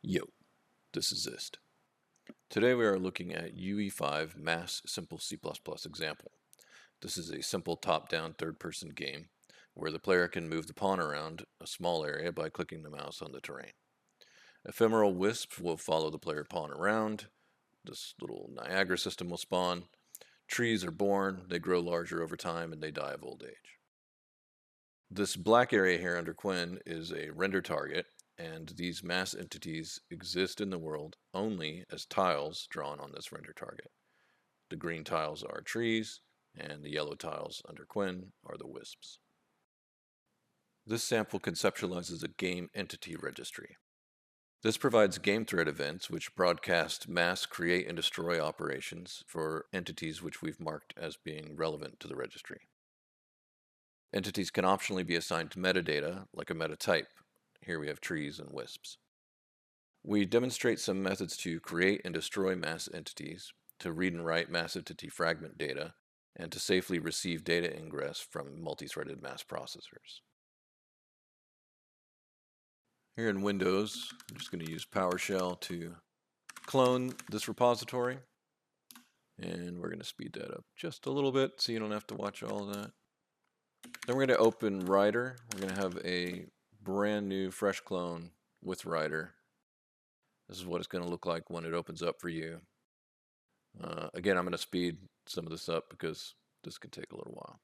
Yo, this is Xist. Today we are looking at UE5 Mass Simple C++ example. This is a simple top-down third-person game where the player can move the pawn around a small area by clicking the mouse on the terrain. Ephemeral wisps will follow the player pawn around. This little Niagara system will spawn. Trees are born, they grow larger over time, and they die of old age. This black area here under Quinn is a render target, and these mass entities exist in the world only as tiles drawn on this render target. The green tiles are trees, and the yellow tiles under Quinn are the wisps. This sample conceptualizes a game entity registry. This provides game thread events which broadcast mass create and destroy operations for entities which we've marked as being relevant to the registry. Entities can optionally be assigned metadata, like a meta type. Here we have trees and wisps. We demonstrate some methods to create and destroy mass entities, to read and write mass entity fragment data, and to safely receive data ingress from multi-threaded mass processors. Here in Windows, I'm just going to use PowerShell to clone this repository, and we're going to speed that up just a little bit so you don't have to watch all of that. Then we're going to open Writer. We're going to have a brand new fresh clone with Writer. This is what it's going to look like when it opens up for you. Again, I'm going to speed some of this up because this can take a little while.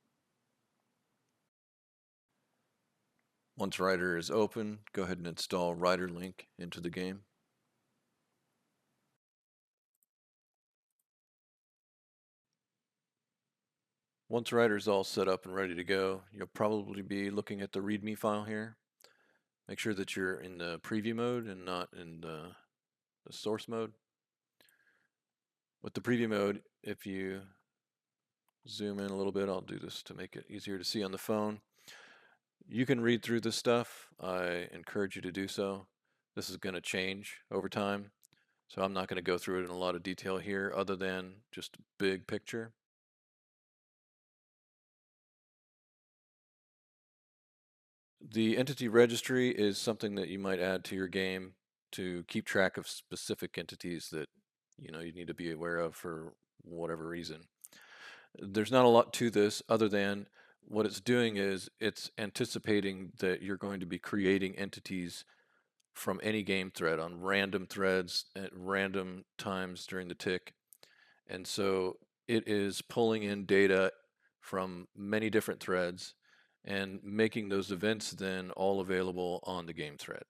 Once Writer is open, go ahead and install Writer Link into the game. Once Writer is all set up and ready to go, you'll probably be looking at the README file here. Make sure that you're in the preview mode and not in the source mode. With the preview mode, if you zoom in a little bit, I'll do this to make it easier to see on the phone. You can read through this stuff. I encourage you to do so. This is going to change over time, so I'm not going to go through it in a lot of detail here other than just big picture. The entity registry is something that you might add to your game to keep track of specific entities that you need to be aware of for whatever reason. There's not a lot to this other than what it's doing is it's anticipating that you're going to be creating entities from any game thread on random threads at random times during the tick. And so it is pulling in data from many different threads and making those events then all available on the game thread.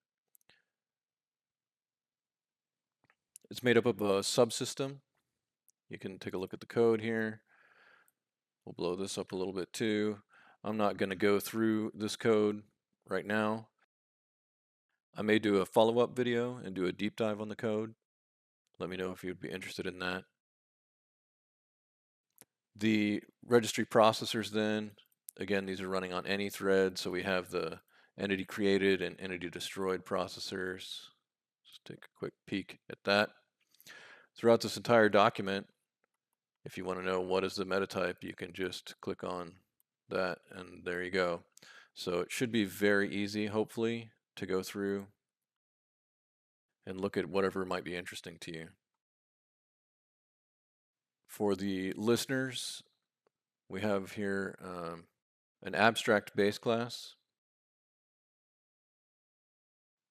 It's made up of a subsystem. You can take a look at the code here. We'll blow this up a little bit too. I'm not going to go through this code right now. I may do a follow-up video and do a deep dive on the code. Let me know if you'd be interested in that. The registry processors then, again, these are running on any thread, so we have the entity created and entity destroyed processors. Just take a quick peek at that. Throughout this entire document, if you want to know what is the meta type, you can just click on that and there you go. So it should be very easy, hopefully, to go through and look at whatever might be interesting to you. For the listeners, we have here an abstract base class.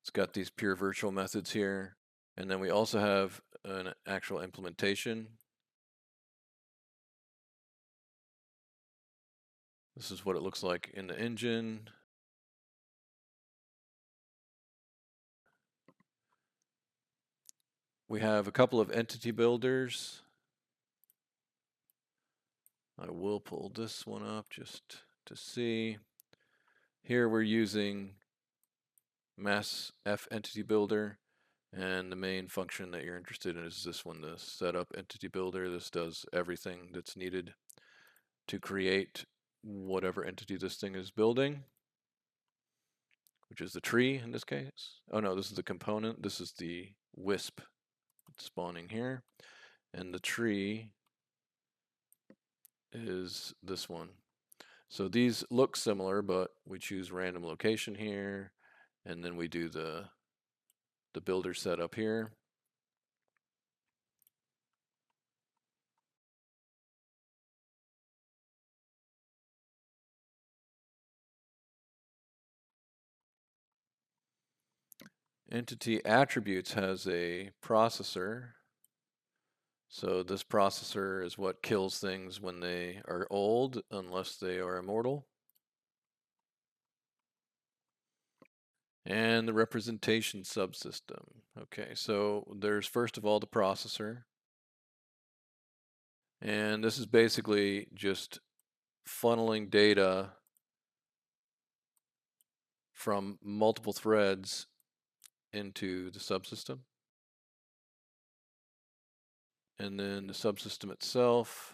It's got these pure virtual methods here. And then we also have an actual implementation. This is what it looks like in the engine. We have a couple of entity builders. I will pull this one up just to see. Here we're using mass F entity builder, and the main function that you're interested in is this one, the setup entity builder. This does everything that's needed to create whatever entity this thing is building, which is the tree in this case. Oh no, this is the component. This is the wisp spawning here, and the tree is this one. So these look similar, but we choose random location here, and then we do the the builder set up here. Entity attributes has a processor. So this processor is what kills things when they are old, unless they are immortal. And the representation subsystem. Okay, so there's first of all the processor. And this is basically just funneling data from multiple threads into the subsystem. And then the subsystem itself,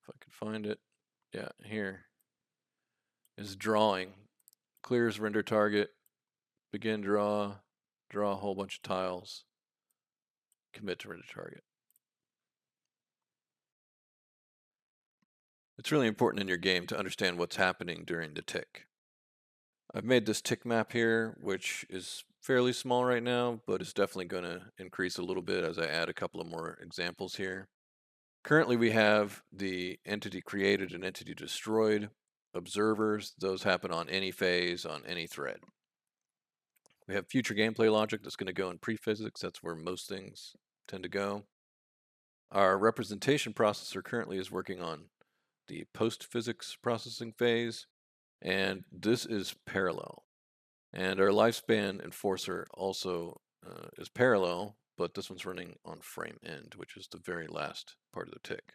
if I can find it, yeah, here, is drawing. Clears render target, begin draw a whole bunch of tiles, commit to render target. It's really important in your game to understand what's happening during the tick. I've made this tick map here, which is fairly small right now, but it's definitely going to increase a little bit as I add a couple of more examples here. Currently we have the entity created and entity destroyed observers. Those happen on any phase, on any thread. We have future gameplay logic that's going to go in pre-physics. That's where most things tend to go. Our representation processor currently is working on the post-physics processing phase, and this is parallel. And our lifespan enforcer also is parallel, but this one's running on frame end, which is the very last part of the tick.